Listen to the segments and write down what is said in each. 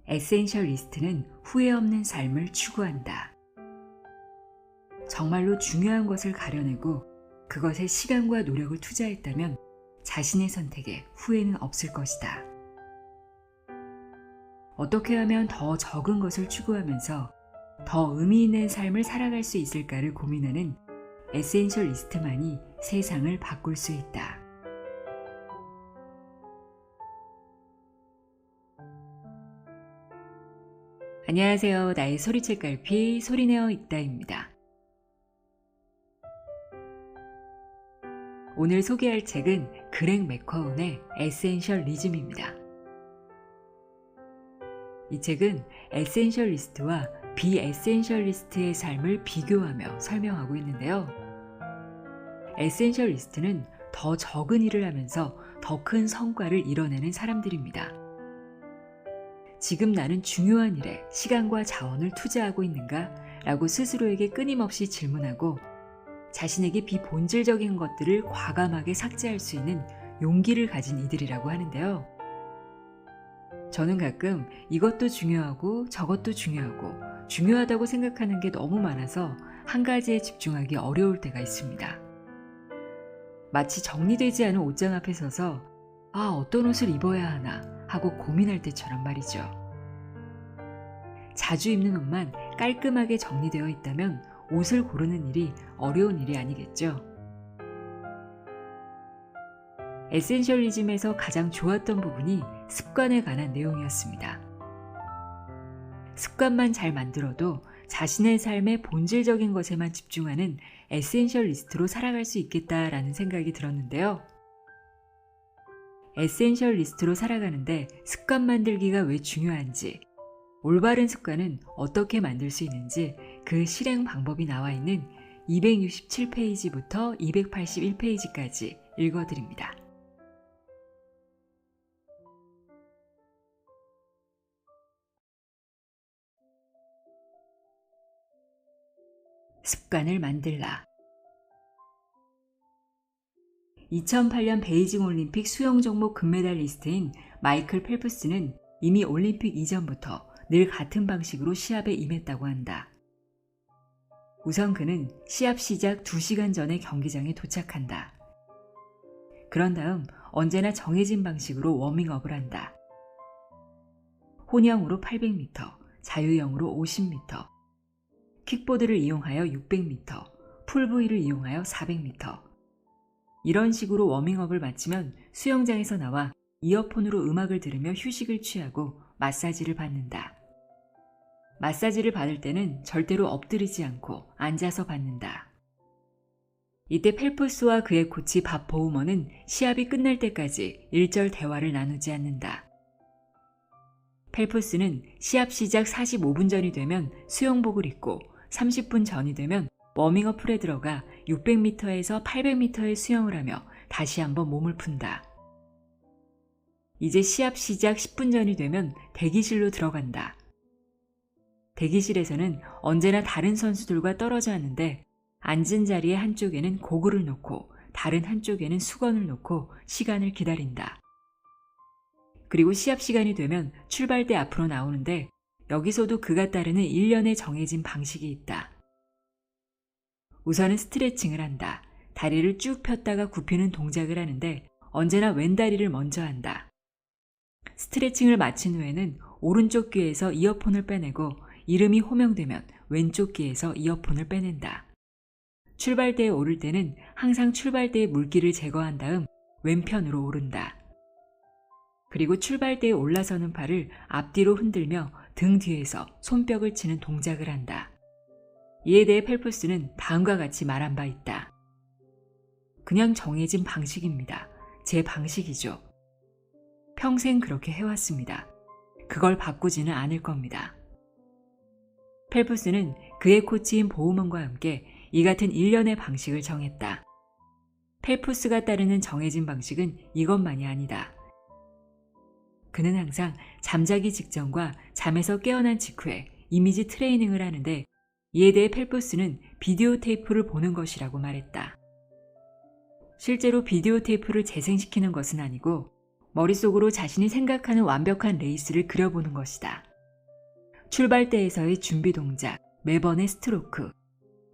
에센셜리스트는 후회 없는 삶을 추구한다. 정말로 중요한 것을 가려내고 그것에 시간과 노력을 투자했다면 자신의 선택에 후회는 없을 것이다. 어떻게 하면 더 적은 것을 추구하면서 더 의미 있는 삶을 살아갈 수 있을까를 고민하는 에센셜리스트만이 세상을 바꿀 수 있다. 안녕하세요. 나의 소리책 갈피 소리내어 읽다입니다. 오늘 소개할 책은 그렉 맥커운의 에센셜리즘입니다. 이 책은 에센셜리스트와 비에센셜리스트의 삶을 비교하며 설명하고 있는데요. 에센셜리스트는 더 적은 일을 하면서 더 큰 성과를 이뤄내는 사람들입니다. 지금 나는 중요한 일에 시간과 자원을 투자하고 있는가? 라고 스스로에게 끊임없이 질문하고 자신에게 비본질적인 것들을 과감하게 삭제할 수 있는 용기를 가진 이들이라고 하는데요. 저는 가끔 이것도 중요하고 저것도 중요하고 중요하다고 생각하는 게 너무 많아서 한 가지에 집중하기 어려울 때가 있습니다. 마치 정리되지 않은 옷장 앞에 서서 어떤 옷을 입어야 하나 하고 고민할 때처럼 말이죠. 자주 입는 옷만 깔끔하게 정리되어 있다면 옷을 고르는 일이 어려운 일이 아니겠죠. 에센셜리즘에서 가장 좋았던 부분이 습관에 관한 내용이었습니다. 습관만 잘 만들어도 자신의 삶의 본질적인 것에만 집중하는 에센셜리스트로 살아갈 수 있겠다라는 생각이 들었는데요. 에센셜리스트로 살아가는데 습관 만들기가 왜 중요한지, 올바른 습관은 어떻게 만들 수 있는지 그 실행 방법이 나와 있는 267페이지부터 281페이지까지 읽어드립니다. 습관을 만들라. 2008년 베이징 올림픽 수영 종목 금메달리스트인 마이클 펠프스는 이미 올림픽 이전부터 늘 같은 방식으로 시합에 임했다고 한다. 우선 그는 시합 시작 2시간 전에 경기장에 도착한다. 그런 다음 언제나 정해진 방식으로 워밍업을 한다. 혼영으로 800m, 자유형으로 50m, 킥보드를 이용하여 600m, 풀브이를 이용하여 400m. 이런 식으로 워밍업을 마치면 수영장에서 나와 이어폰으로 음악을 들으며 휴식을 취하고 마사지를 받는다. 마사지를 받을 때는 절대로 엎드리지 않고 앉아서 받는다. 이때 펠프스와 그의 코치 밥 보우먼은 시합이 끝날 때까지 일절 대화를 나누지 않는다. 펠프스는 시합 시작 45분 전이 되면 수영복을 입고 30분 전이 되면 워밍업 풀에 들어가 600m에서 800m의 수영을 하며 다시 한번 몸을 푼다. 이제 시합 시작 10분 전이 되면 대기실로 들어간다. 대기실에서는 언제나 다른 선수들과 떨어져 앉는데 앉은 자리에 한쪽에는 고글을 놓고 다른 한쪽에는 수건을 놓고 시간을 기다린다. 그리고 시합 시간이 되면 출발대 앞으로 나오는데 여기서도 그가 따르는 일련의 정해진 방식이 있다. 우선은 스트레칭을 한다. 다리를 쭉 폈다가 굽히는 동작을 하는데 언제나 왼다리를 먼저 한다. 스트레칭을 마친 후에는 오른쪽 귀에서 이어폰을 빼내고 이름이 호명되면 왼쪽 귀에서 이어폰을 빼낸다. 출발대에 오를 때는 항상 출발대의 물기를 제거한 다음 왼편으로 오른다. 그리고 출발대에 올라서는 팔을 앞뒤로 흔들며 등 뒤에서 손뼉을 치는 동작을 한다. 이에 대해 펠프스는 다음과 같이 말한 바 있다. 그냥 정해진 방식입니다. 제 방식이죠. 평생 그렇게 해왔습니다. 그걸 바꾸지는 않을 겁니다. 펠프스는 그의 코치인 보우먼과 함께 이 같은 일련의 방식을 정했다. 펠프스가 따르는 정해진 방식은 이것만이 아니다. 그는 항상 잠자기 직전과 잠에서 깨어난 직후에 이미지 트레이닝을 하는데 이에 대해 펠프스는 비디오 테이프를 보는 것이라고 말했다. 실제로 비디오 테이프를 재생시키는 것은 아니고 머릿속으로 자신이 생각하는 완벽한 레이스를 그려보는 것이다. 출발대에서의 준비 동작, 매번의 스트로크,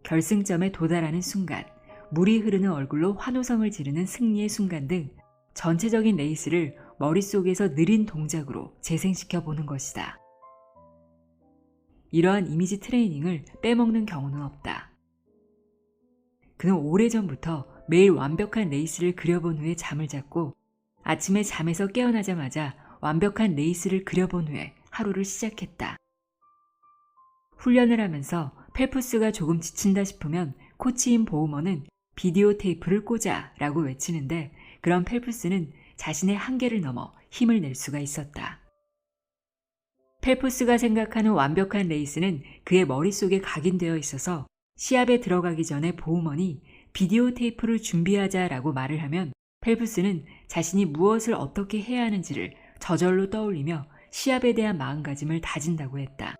결승점에 도달하는 순간, 물이 흐르는 얼굴로 환호성을 지르는 승리의 순간 등 전체적인 레이스를 머릿속에서 느린 동작으로 재생시켜 보는 것이다. 이러한 이미지 트레이닝을 빼먹는 경우는 없다. 그는 오래전부터 매일 완벽한 레이스를 그려본 후에 잠을 잤고 아침에 잠에서 깨어나자마자 완벽한 레이스를 그려본 후에 하루를 시작했다. 훈련을 하면서 펠프스가 조금 지친다 싶으면 코치인 보우먼은 비디오 테이프를 꽂아 라고 외치는데 그런 펠프스는 자신의 한계를 넘어 힘을 낼 수가 있었다. 펠프스가 생각하는 완벽한 레이스는 그의 머릿속에 각인되어 있어서 시합에 들어가기 전에 보우먼이 비디오 테이프를 준비하자라고 말을 하면 펠프스는 자신이 무엇을 어떻게 해야 하는지를 저절로 떠올리며 시합에 대한 마음가짐을 다진다고 했다.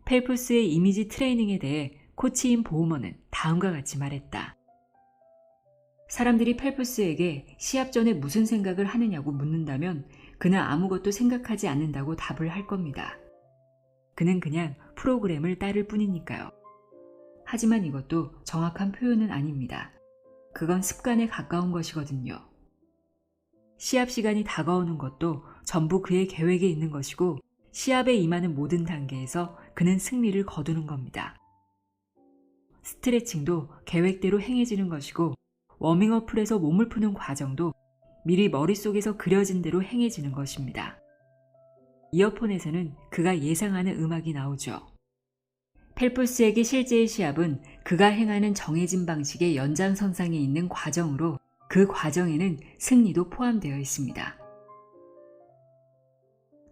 펠프스의 이미지 트레이닝에 대해 코치인 보우먼은 다음과 같이 말했다. 사람들이 펠프스에게 시합 전에 무슨 생각을 하느냐고 묻는다면 그는 아무것도 생각하지 않는다고 답을 할 겁니다. 그는 그냥 프로그램을 따를 뿐이니까요. 하지만 이것도 정확한 표현은 아닙니다. 그건 습관에 가까운 것이거든요. 시합 시간이 다가오는 것도 전부 그의 계획에 있는 것이고 시합에 임하는 모든 단계에서 그는 승리를 거두는 겁니다. 스트레칭도 계획대로 행해지는 것이고 워밍어플에서 몸을 푸는 과정도 미리 머릿속에서 그려진 대로 행해지는 것입니다. 이어폰에서는 그가 예상하는 음악이 나오죠. 펠프스에게 실제의 시합은 그가 행하는 정해진 방식의 연장선상에 있는 과정으로 그 과정에는 승리도 포함되어 있습니다.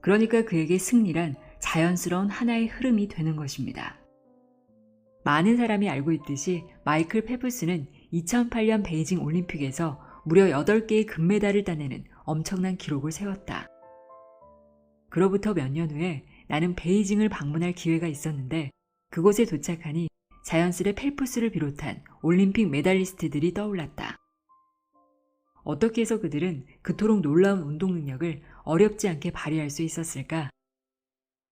그러니까 그에게 승리란 자연스러운 하나의 흐름이 되는 것입니다. 많은 사람이 알고 있듯이 마이클 펠프스는 2008년 베이징 올림픽에서 무려 8개의 금메달을 따내는 엄청난 기록을 세웠다. 그로부터 몇 년 후에 나는 베이징을 방문할 기회가 있었는데 그곳에 도착하니 자연스레 펠프스를 비롯한 올림픽 메달리스트들이 떠올랐다. 어떻게 해서 그들은 그토록 놀라운 운동 능력을 어렵지 않게 발휘할 수 있었을까?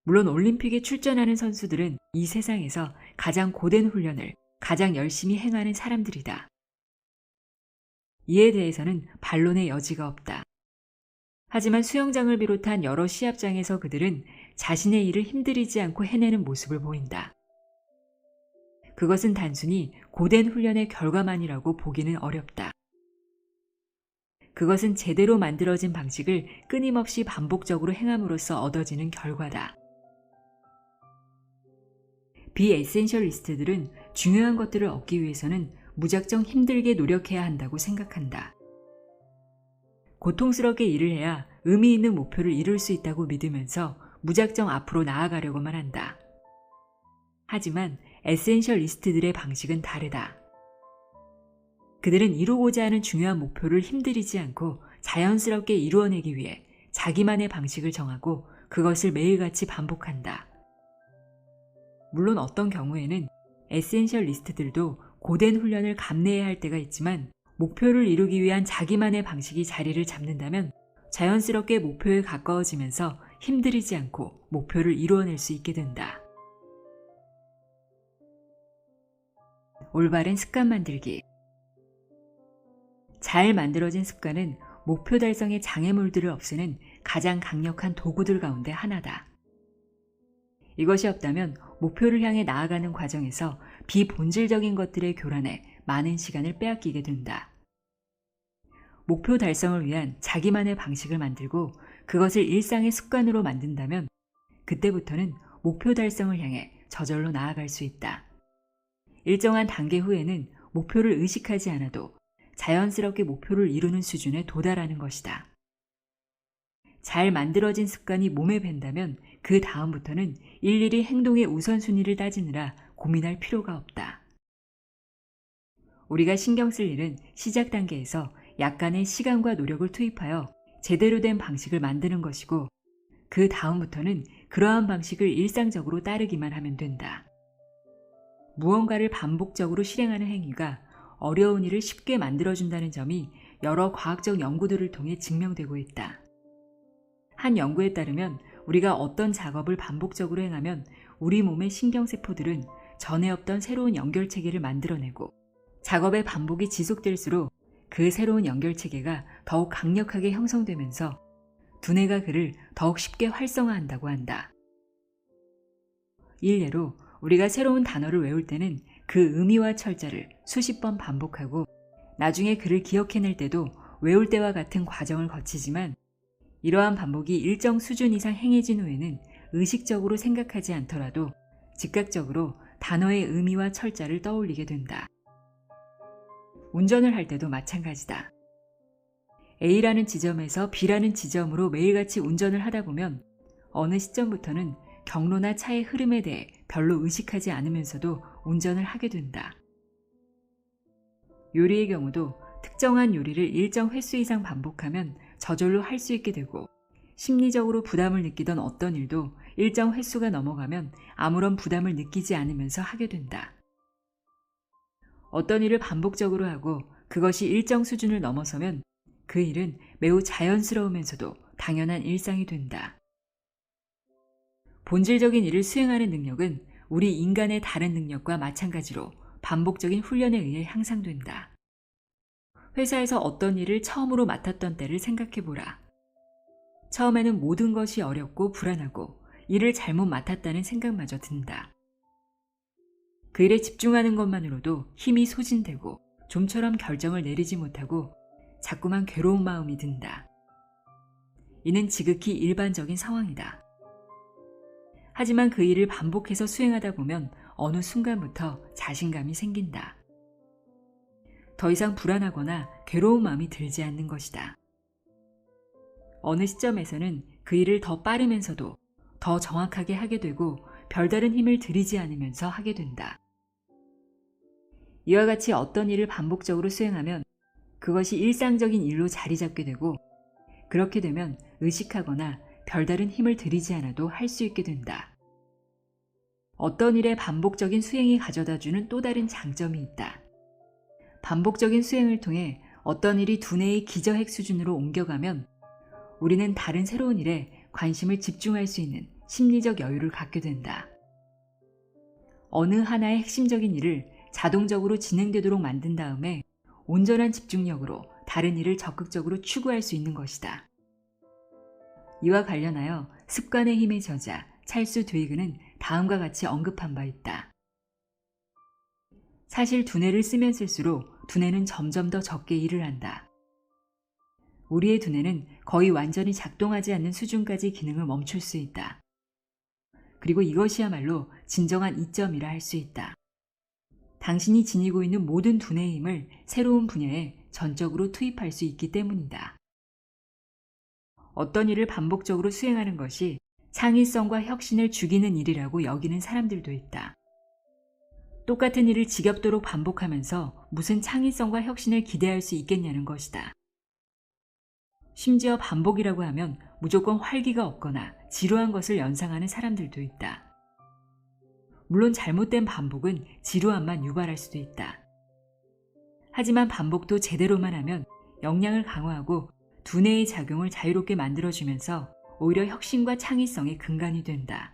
물론 올림픽에 출전하는 선수들은 이 세상에서 가장 고된 훈련을 가장 열심히 행하는 사람들이다. 이에 대해서는 반론의 여지가 없다. 하지만 수영장을 비롯한 여러 시합장에서 그들은 자신의 일을 힘들이지 않고 해내는 모습을 보인다. 그것은 단순히 고된 훈련의 결과만이라고 보기는 어렵다. 그것은 제대로 만들어진 방식을 끊임없이 반복적으로 행함으로써 얻어지는 결과다. 비에센셜리스트들은 중요한 것들을 얻기 위해서는 무작정 힘들게 노력해야 한다고 생각한다. 고통스럽게 일을 해야 의미 있는 목표를 이룰 수 있다고 믿으면서 무작정 앞으로 나아가려고만 한다. 하지만 에센셜리스트들의 방식은 다르다. 그들은 이루고자 하는 중요한 목표를 힘들이지 않고 자연스럽게 이루어내기 위해 자기만의 방식을 정하고 그것을 매일같이 반복한다. 물론 어떤 경우에는 에센셜리스트들도 고된 훈련을 감내해야 할 때가 있지만 목표를 이루기 위한 자기만의 방식이 자리를 잡는다면 자연스럽게 목표에 가까워지면서 힘들이지 않고 목표를 이루어낼 수 있게 된다. 올바른 습관 만들기. 잘 만들어진 습관은 목표 달성의 장애물들을 없애는 가장 강력한 도구들 가운데 하나다. 이것이 없다면 목표를 향해 나아가는 과정에서 비본질적인 것들의 교란에 많은 시간을 빼앗기게 된다. 목표 달성을 위한 자기만의 방식을 만들고 그것을 일상의 습관으로 만든다면 그때부터는 목표 달성을 향해 저절로 나아갈 수 있다. 일정한 단계 후에는 목표를 의식하지 않아도 자연스럽게 목표를 이루는 수준에 도달하는 것이다. 잘 만들어진 습관이 몸에 밴다면 그 다음부터는 일일이 행동의 우선순위를 따지느라 고민할 필요가 없다. 우리가 신경 쓸 일은 시작 단계에서 약간의 시간과 노력을 투입하여 제대로 된 방식을 만드는 것이고 그 다음부터는 그러한 방식을 일상적으로 따르기만 하면 된다. 무언가를 반복적으로 실행하는 행위가 어려운 일을 쉽게 만들어준다는 점이 여러 과학적 연구들을 통해 증명되고 있다. 한 연구에 따르면 우리가 어떤 작업을 반복적으로 행하면 우리 몸의 신경세포들은 전에 없던 새로운 연결체계를 만들어내고 작업의 반복이 지속될수록 그 새로운 연결체계가 더욱 강력하게 형성되면서 두뇌가 그를 더욱 쉽게 활성화한다고 한다. 일례로 우리가 새로운 단어를 외울 때는 그 의미와 철자를 수십 번 반복하고 나중에 그를 기억해낼 때도 외울 때와 같은 과정을 거치지만 이러한 반복이 일정 수준 이상 행해진 후에는 의식적으로 생각하지 않더라도 즉각적으로 단어의 의미와 철자를 떠올리게 된다. 운전을 할 때도 마찬가지다. A라는 지점에서 B라는 지점으로 매일같이 운전을 하다 보면 어느 시점부터는 경로나 차의 흐름에 대해 별로 의식하지 않으면서도 운전을 하게 된다. 요리의 경우도 특정한 요리를 일정 횟수 이상 반복하면 저절로 할 수 있게 되고 심리적으로 부담을 느끼던 어떤 일도 일정 횟수가 넘어가면 아무런 부담을 느끼지 않으면서 하게 된다. 어떤 일을 반복적으로 하고 그것이 일정 수준을 넘어서면 그 일은 매우 자연스러우면서도 당연한 일상이 된다. 본질적인 일을 수행하는 능력은 우리 인간의 다른 능력과 마찬가지로 반복적인 훈련에 의해 향상된다. 회사에서 어떤 일을 처음으로 맡았던 때를 생각해보라. 처음에는 모든 것이 어렵고 불안하고 일을 잘못 맡았다는 생각마저 든다. 그 일에 집중하는 것만으로도 힘이 소진되고 좀처럼 결정을 내리지 못하고 자꾸만 괴로운 마음이 든다. 이는 지극히 일반적인 상황이다. 하지만 그 일을 반복해서 수행하다 보면 어느 순간부터 자신감이 생긴다. 더 이상 불안하거나 괴로운 마음이 들지 않는 것이다. 어느 시점에서는 그 일을 더 빠르면서도 더 정확하게 하게 되고 별다른 힘을 들이지 않으면서 하게 된다. 이와 같이 어떤 일을 반복적으로 수행하면 그것이 일상적인 일로 자리 잡게 되고 그렇게 되면 의식하거나 별다른 힘을 들이지 않아도 할 수 있게 된다. 어떤 일의 반복적인 수행이 가져다주는 또 다른 장점이 있다. 반복적인 수행을 통해 어떤 일이 두뇌의 기저핵 수준으로 옮겨가면 우리는 다른 새로운 일에 관심을 집중할 수 있는 심리적 여유를 갖게 된다. 어느 하나의 핵심적인 일을 자동적으로 진행되도록 만든 다음에 온전한 집중력으로 다른 일을 적극적으로 추구할 수 있는 것이다. 이와 관련하여 습관의 힘의 저자 찰스 드위그는 다음과 같이 언급한 바 있다. 사실 두뇌를 쓰면 쓸수록 두뇌는 점점 더 적게 일을 한다. 우리의 두뇌는 거의 완전히 작동하지 않는 수준까지 기능을 멈출 수 있다. 그리고 이것이야말로 진정한 이점이라 할 수 있다. 당신이 지니고 있는 모든 두뇌의 힘을 새로운 분야에 전적으로 투입할 수 있기 때문이다. 어떤 일을 반복적으로 수행하는 것이 창의성과 혁신을 죽이는 일이라고 여기는 사람들도 있다. 똑같은 일을 지겹도록 반복하면서 무슨 창의성과 혁신을 기대할 수 있겠냐는 것이다. 심지어 반복이라고 하면 무조건 활기가 없거나 지루한 것을 연상하는 사람들도 있다. 물론 잘못된 반복은 지루함만 유발할 수도 있다. 하지만 반복도 제대로만 하면 역량을 강화하고 두뇌의 작용을 자유롭게 만들어주면서 오히려 혁신과 창의성의 근간이 된다.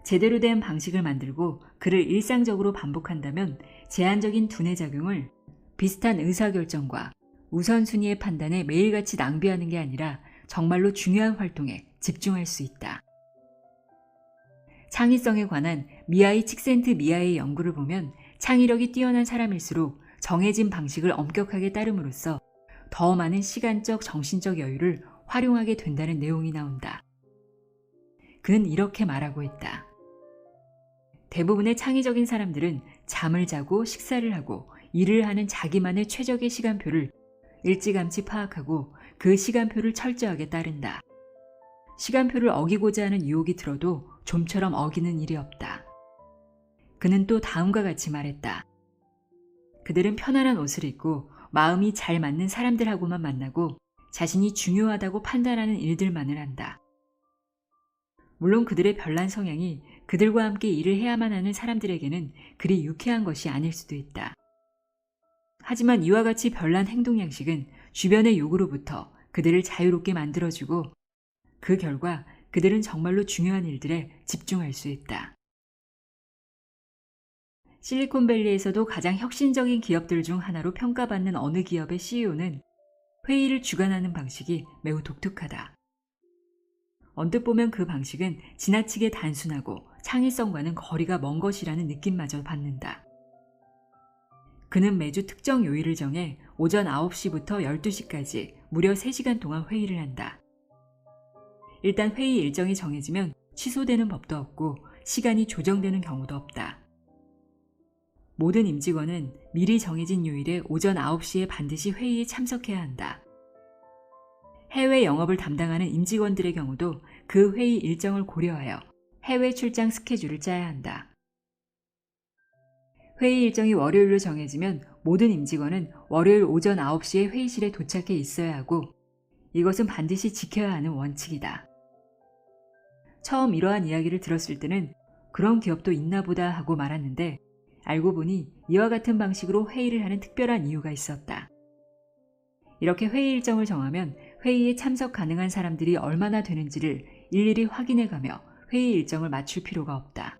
제대로 된 방식을 만들고 그를 일상적으로 반복한다면 제한적인 두뇌 작용을 비슷한 의사결정과 우선순위의 판단에 매일같이 낭비하는 게 아니라 정말로 중요한 활동에 집중할 수 있다. 창의성에 관한 미하이 칙센트미하이의 연구를 보면 창의력이 뛰어난 사람일수록 정해진 방식을 엄격하게 따름으로써 더 많은 시간적, 정신적 여유를 활용하게 된다는 내용이 나온다. 그는 이렇게 말하고 있다. 대부분의 창의적인 사람들은 잠을 자고 식사를 하고 일을 하는 자기만의 최적의 시간표를 일찌감치 파악하고 그 시간표를 철저하게 따른다. 시간표를 어기고자 하는 유혹이 들어도 좀처럼 어기는 일이 없다. 그는 또 다음과 같이 말했다. 그들은 편안한 옷을 입고 마음이 잘 맞는 사람들하고만 만나고 자신이 중요하다고 판단하는 일들만을 한다. 물론 그들의 별난 성향이 그들과 함께 일을 해야만 하는 사람들에게는 그리 유쾌한 것이 아닐 수도 있다. 하지만 이와 같이 별난 행동 양식은 주변의 요구로부터 그들을 자유롭게 만들어주고 그 결과 그들은 정말로 중요한 일들에 집중할 수 있다. 실리콘밸리에서도 가장 혁신적인 기업들 중 하나로 평가받는 어느 기업의 CEO는 회의를 주관하는 방식이 매우 독특하다. 언뜻 보면 그 방식은 지나치게 단순하고 창의성과는 거리가 먼 것이라는 느낌마저 받는다. 그는 매주 특정 요일을 정해 오전 9시부터 12시까지 무려 3시간 동안 회의를 한다. 일단 회의 일정이 정해지면 취소되는 법도 없고 시간이 조정되는 경우도 없다. 모든 임직원은 미리 정해진 요일에 오전 9시에 반드시 회의에 참석해야 한다. 해외 영업을 담당하는 임직원들의 경우도 그 회의 일정을 고려하여 해외 출장 스케줄을 짜야 한다. 회의 일정이 월요일로 정해지면 모든 임직원은 월요일 오전 9시에 회의실에 도착해 있어야 하고 이것은 반드시 지켜야 하는 원칙이다. 처음 이러한 이야기를 들었을 때는 그런 기업도 있나 보다 하고 말았는데 알고 보니 이와 같은 방식으로 회의를 하는 특별한 이유가 있었다. 이렇게 회의 일정을 정하면 회의에 참석 가능한 사람들이 얼마나 되는지를 일일이 확인해가며 회의 일정을 맞출 필요가 없다.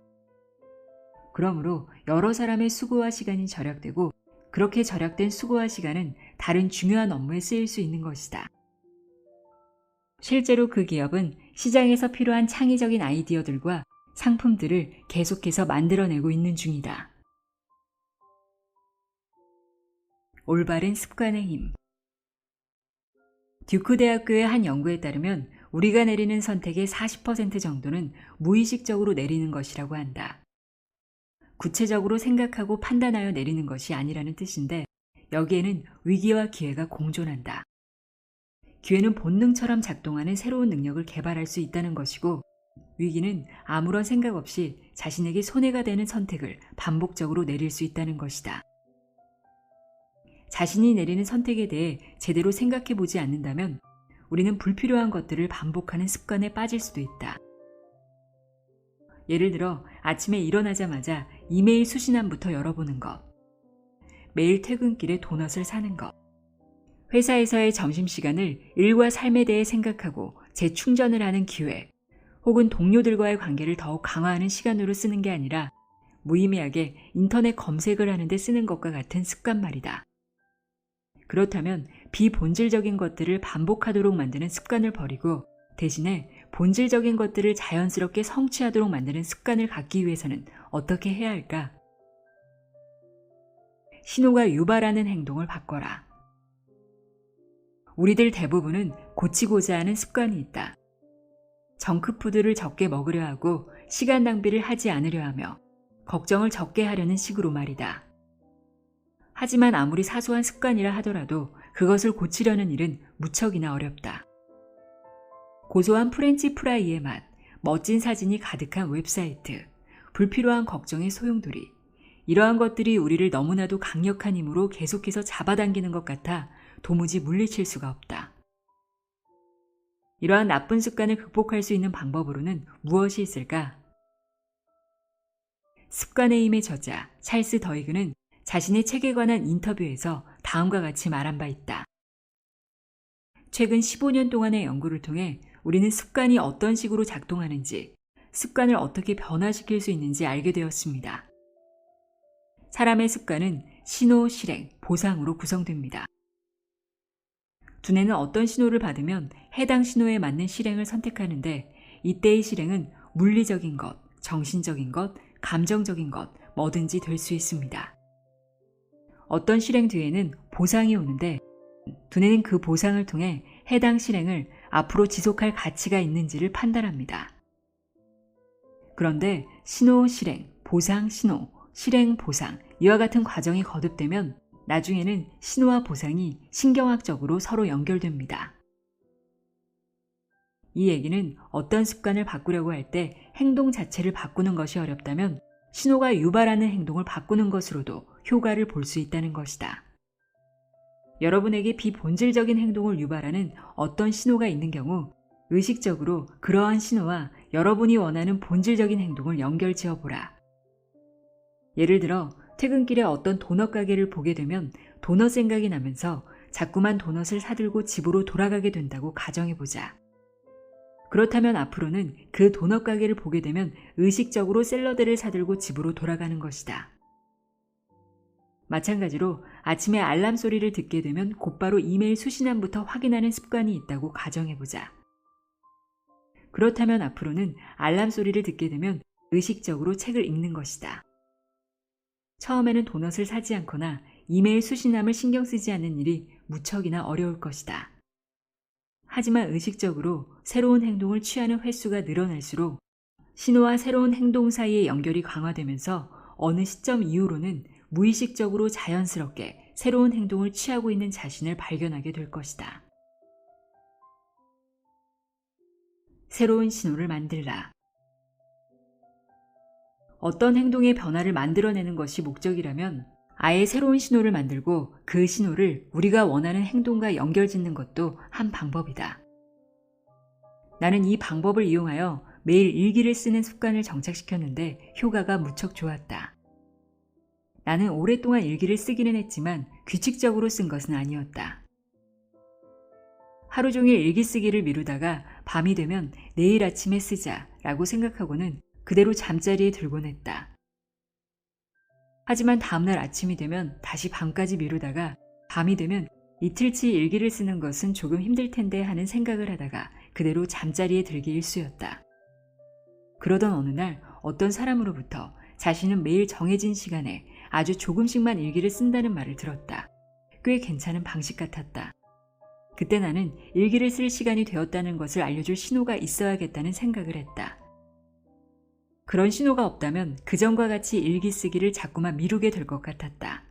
그러므로 여러 사람의 수고와 시간이 절약되고 그렇게 절약된 수고와 시간은 다른 중요한 업무에 쓰일 수 있는 것이다. 실제로 그 기업은 시장에서 필요한 창의적인 아이디어들과 상품들을 계속해서 만들어내고 있는 중이다. 올바른 습관의 힘. 듀크 대학교의 한 연구에 따르면 우리가 내리는 선택의 40% 정도는 무의식적으로 내리는 것이라고 한다. 구체적으로 생각하고 판단하여 내리는 것이 아니라는 뜻인데 여기에는 위기와 기회가 공존한다. 기회는 본능처럼 작동하는 새로운 능력을 개발할 수 있다는 것이고 위기는 아무런 생각 없이 자신에게 손해가 되는 선택을 반복적으로 내릴 수 있다는 것이다. 자신이 내리는 선택에 대해 제대로 생각해 보지 않는다면 우리는 불필요한 것들을 반복하는 습관에 빠질 수도 있다. 예를 들어 아침에 일어나자마자 이메일 수신함부터 열어보는 것, 매일 퇴근길에 도넛을 사는 것, 회사에서의 점심시간을 일과 삶에 대해 생각하고 재충전을 하는 기회, 혹은 동료들과의 관계를 더욱 강화하는 시간으로 쓰는 게 아니라 무의미하게 인터넷 검색을 하는데 쓰는 것과 같은 습관 말이다. 그렇다면 비본질적인 것들을 반복하도록 만드는 습관을 버리고 대신에 본질적인 것들을 자연스럽게 성취하도록 만드는 습관을 갖기 위해서는 어떻게 해야 할까? 신호가 유발하는 행동을 바꿔라. 우리들 대부분은 고치고자 하는 습관이 있다. 정크푸드를 적게 먹으려 하고 시간 낭비를 하지 않으려 하며 걱정을 적게 하려는 식으로 말이다. 하지만 아무리 사소한 습관이라 하더라도 그것을 고치려는 일은 무척이나 어렵다. 고소한 프렌치 프라이의 맛, 멋진 사진이 가득한 웹사이트, 불필요한 걱정의 소용돌이, 이러한 것들이 우리를 너무나도 강력한 힘으로 계속해서 잡아당기는 것 같아 도무지 물리칠 수가 없다. 이러한 나쁜 습관을 극복할 수 있는 방법으로는 무엇이 있을까? 습관의 힘의 저자 찰스 더이그는 자신의 책에 관한 인터뷰에서 다음과 같이 말한 바 있다. 최근 15년 동안의 연구를 통해 우리는 습관이 어떤 식으로 작동하는지, 습관을 어떻게 변화시킬 수 있는지 알게 되었습니다. 사람의 습관은 신호, 실행, 보상으로 구성됩니다. 두뇌는 어떤 신호를 받으면 해당 신호에 맞는 실행을 선택하는데 이때의 실행은 물리적인 것, 정신적인 것, 감정적인 것, 뭐든지 될 수 있습니다. 어떤 실행 뒤에는 보상이 오는데 두뇌는 그 보상을 통해 해당 실행을 앞으로 지속할 가치가 있는지를 판단합니다. 그런데 신호, 실행, 보상, 신호, 실행, 보상 이와 같은 과정이 거듭되면 나중에는 신호와 보상이 신경학적으로 서로 연결됩니다. 이 얘기는 어떤 습관을 바꾸려고 할 때 행동 자체를 바꾸는 것이 어렵다면 신호가 유발하는 행동을 바꾸는 것으로도 효과를 볼 수 있다는 것이다. 여러분에게 비본질적인 행동을 유발하는 어떤 신호가 있는 경우 의식적으로 그러한 신호와 여러분이 원하는 본질적인 행동을 연결지어 보라. 예를 들어 퇴근길에 어떤 도넛 가게를 보게 되면 도넛 생각이 나면서 자꾸만 도넛을 사들고 집으로 돌아가게 된다고 가정해보자. 그렇다면 앞으로는 그 도넛 가게를 보게 되면 의식적으로 샐러드를 사들고 집으로 돌아가는 것이다. 마찬가지로 아침에 알람 소리를 듣게 되면 곧바로 이메일 수신함부터 확인하는 습관이 있다고 가정해보자. 그렇다면 앞으로는 알람 소리를 듣게 되면 의식적으로 책을 읽는 것이다. 처음에는 도넛을 사지 않거나 이메일 수신함을 신경 쓰지 않는 일이 무척이나 어려울 것이다. 하지만 의식적으로 새로운 행동을 취하는 횟수가 늘어날수록 신호와 새로운 행동 사이의 연결이 강화되면서 어느 시점 이후로는 무의식적으로 자연스럽게 새로운 행동을 취하고 있는 자신을 발견하게 될 것이다. 새로운 신호를 만들라. 어떤 행동의 변화를 만들어내는 것이 목적이라면 아예 새로운 신호를 만들고 그 신호를 우리가 원하는 행동과 연결짓는 것도 한 방법이다. 나는 이 방법을 이용하여 매일 일기를 쓰는 습관을 정착시켰는데 효과가 무척 좋았다. 나는 오랫동안 일기를 쓰기는 했지만 규칙적으로 쓴 것은 아니었다. 하루 종일 일기 쓰기를 미루다가 밤이 되면 내일 아침에 쓰자라고 생각하고는 그대로 잠자리에 들곤 했다. 하지만 다음날 아침이 되면 다시 밤까지 미루다가 밤이 되면 이틀치 일기를 쓰는 것은 조금 힘들 텐데 하는 생각을 하다가 그대로 잠자리에 들기 일쑤였다. 그러던 어느 날 어떤 사람으로부터 자신은 매일 정해진 시간에 아주 조금씩만 일기를 쓴다는 말을 들었다. 꽤 괜찮은 방식 같았다. 그때 나는 일기를 쓸 시간이 되었다는 것을 알려줄 신호가 있어야겠다는 생각을 했다. 그런 신호가 없다면 그전과 같이 일기 쓰기를 자꾸만 미루게 될 것 같았다.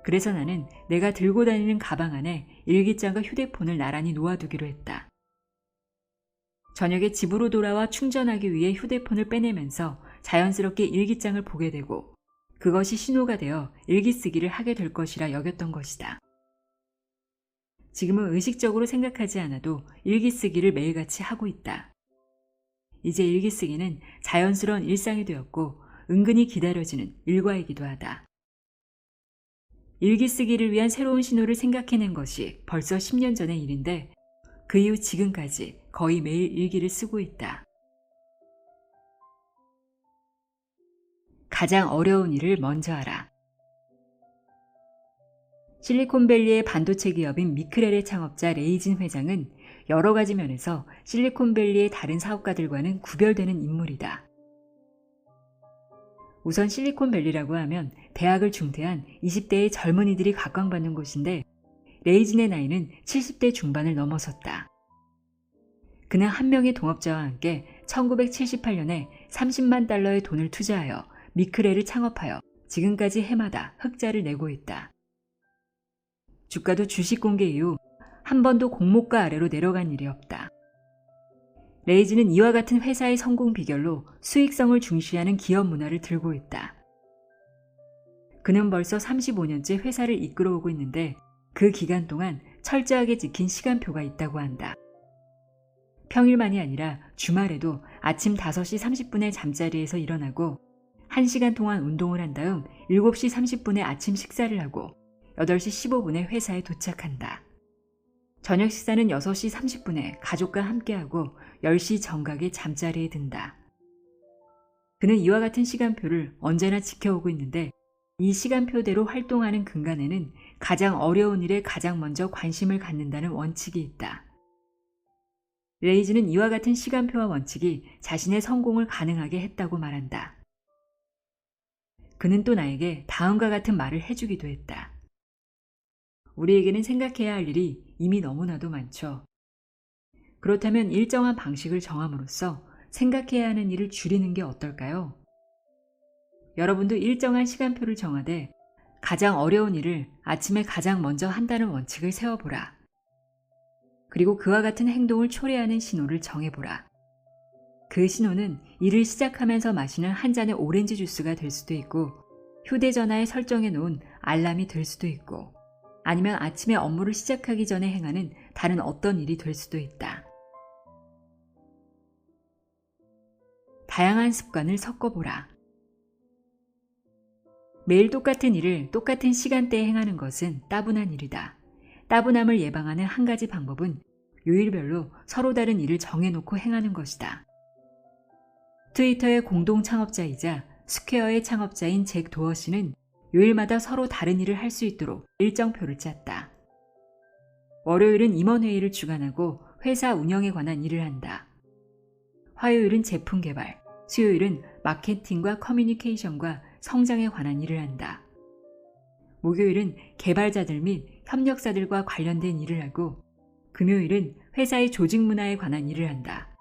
그래서 나는 내가 들고 다니는 가방 안에 일기장과 휴대폰을 나란히 놓아두기로 했다. 저녁에 집으로 돌아와 충전하기 위해 휴대폰을 빼내면서 자연스럽게 일기장을 보게 되고 그것이 신호가 되어 일기 쓰기를 하게 될 것이라 여겼던 것이다. 지금은 의식적으로 생각하지 않아도 일기 쓰기를 매일같이 하고 있다. 이제 일기 쓰기는 자연스러운 일상이 되었고 은근히 기다려지는 일과이기도 하다. 일기 쓰기를 위한 새로운 신호를 생각해낸 것이 벌써 10년 전의 일인데 그 이후 지금까지 거의 매일 일기를 쓰고 있다. 가장 어려운 일을 먼저 하라. 실리콘밸리의 반도체 기업인 미크렐의 창업자 레이진 회장은 여러 가지 면에서 실리콘밸리의 다른 사업가들과는 구별되는 인물이다. 우선 실리콘밸리라고 하면 대학을 중퇴한 20대의 젊은이들이 각광받는 곳인데 레이진의 나이는 70대 중반을 넘어섰다. 그는 한 명의 동업자와 함께 1978년에 30만 달러의 돈을 투자하여 미크렐을 창업하여 지금까지 해마다 흑자를 내고 있다. 주가도 주식 공개 이후 한 번도 공모가 아래로 내려간 일이 없다. 레이진은 이와 같은 회사의 성공 비결로 수익성을 중시하는 기업 문화를 들고 있다. 그는 벌써 35년째 회사를 이끌어오고 있는데 그 기간 동안 철저하게 지킨 시간표가 있다고 한다. 평일만이 아니라 주말에도 아침 5시 30분에 잠자리에서 일어나고 1시간 동안 운동을 한 다음 7시 30분에 아침 식사를 하고 8시 15분에 회사에 도착한다. 저녁 식사는 6시 30분에 가족과 함께하고 10시 정각에 잠자리에 든다. 그는 이와 같은 시간표를 언제나 지켜오고 있는데 이 시간표대로 활동하는 근간에는 가장 어려운 일에 가장 먼저 관심을 갖는다는 원칙이 있다. 레이즈는 이와 같은 시간표와 원칙이 자신의 성공을 가능하게 했다고 말한다. 그는 또 나에게 다음과 같은 말을 해주기도 했다. 우리에게는 생각해야 할 일이 이미 너무나도 많죠. 그렇다면 일정한 방식을 정함으로써 생각해야 하는 일을 줄이는 게 어떨까요? 여러분도 일정한 시간표를 정하되 가장 어려운 일을 아침에 가장 먼저 한다는 원칙을 세워보라. 그리고 그와 같은 행동을 초래하는 신호를 정해보라. 그 신호는 일을 시작하면서 마시는 한 잔의 오렌지 주스가 될 수도 있고 휴대전화에 설정해 놓은 알람이 될 수도 있고 아니면 아침에 업무를 시작하기 전에 행하는 다른 어떤 일이 될 수도 있다. 다양한 습관을 섞어보라. 매일 똑같은 일을 똑같은 시간대에 행하는 것은 따분한 일이다. 따분함을 예방하는 한 가지 방법은 요일별로 서로 다른 일을 정해놓고 행하는 것이다. 트위터의 공동 창업자이자 스퀘어의 창업자인 잭 도어시는 요일마다 서로 다른 일을 할 수 있도록 일정표를 짰다. 월요일은 임원회의를 주관하고 회사 운영에 관한 일을 한다. 화요일은 제품 개발, 수요일은 마케팅과 커뮤니케이션과 성장에 관한 일을 한다. 목요일은 개발자들 및 협력사들과 관련된 일을 하고 금요일은 회사의 조직 문화에 관한 일을 한다.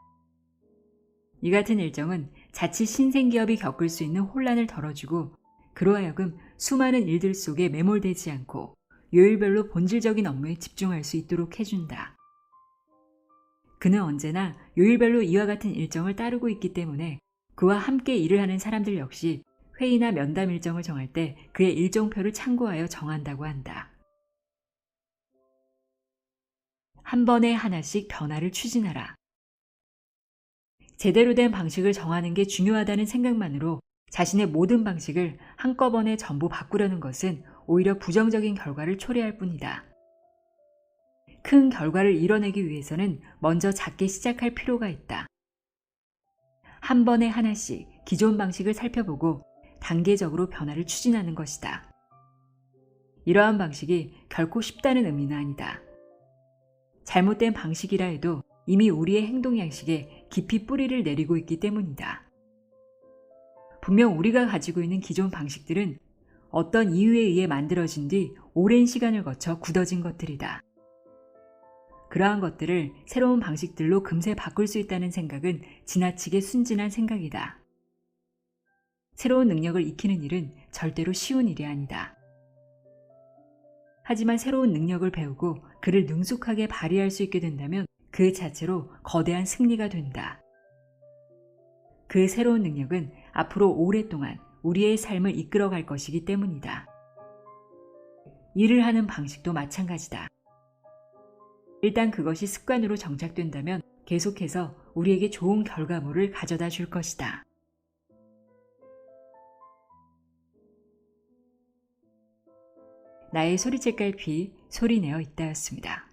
이 같은 일정은 자칫 신생기업이 겪을 수 있는 혼란을 덜어주고 그로 하여금 수많은 일들 속에 매몰되지 않고 요일별로 본질적인 업무에 집중할 수 있도록 해준다. 그는 언제나 요일별로 이와 같은 일정을 따르고 있기 때문에 그와 함께 일을 하는 사람들 역시 회의나 면담 일정을 정할 때 그의 일정표를 참고하여 정한다고 한다. 한 번에 하나씩 변화를 추진하라. 제대로 된 방식을 정하는 게 중요하다는 생각만으로 자신의 모든 방식을 한꺼번에 전부 바꾸려는 것은 오히려 부정적인 결과를 초래할 뿐이다. 큰 결과를 이뤄내기 위해서는 먼저 작게 시작할 필요가 있다. 한 번에 하나씩 기존 방식을 살펴보고 단계적으로 변화를 추진하는 것이다. 이러한 방식이 결코 쉽다는 의미는 아니다. 잘못된 방식이라 해도 이미 우리의 행동 양식에 깊이 뿌리를 내리고 있기 때문이다. 분명 우리가 가지고 있는 기존 방식들은 어떤 이유에 의해 만들어진 뒤 오랜 시간을 거쳐 굳어진 것들이다. 그러한 것들을 새로운 방식들로 금세 바꿀 수 있다는 생각은 지나치게 순진한 생각이다. 새로운 능력을 익히는 일은 절대로 쉬운 일이 아니다. 하지만 새로운 능력을 배우고 그를 능숙하게 발휘할 수 있게 된다면 그 자체로 거대한 승리가 된다. 그 새로운 능력은 앞으로 오랫동안 우리의 삶을 이끌어갈 것이기 때문이다. 일을 하는 방식도 마찬가지다. 일단 그것이 습관으로 정착된다면 계속해서 우리에게 좋은 결과물을 가져다 줄 것이다. 나의 소리책갈피 소리내어 있다였습니다.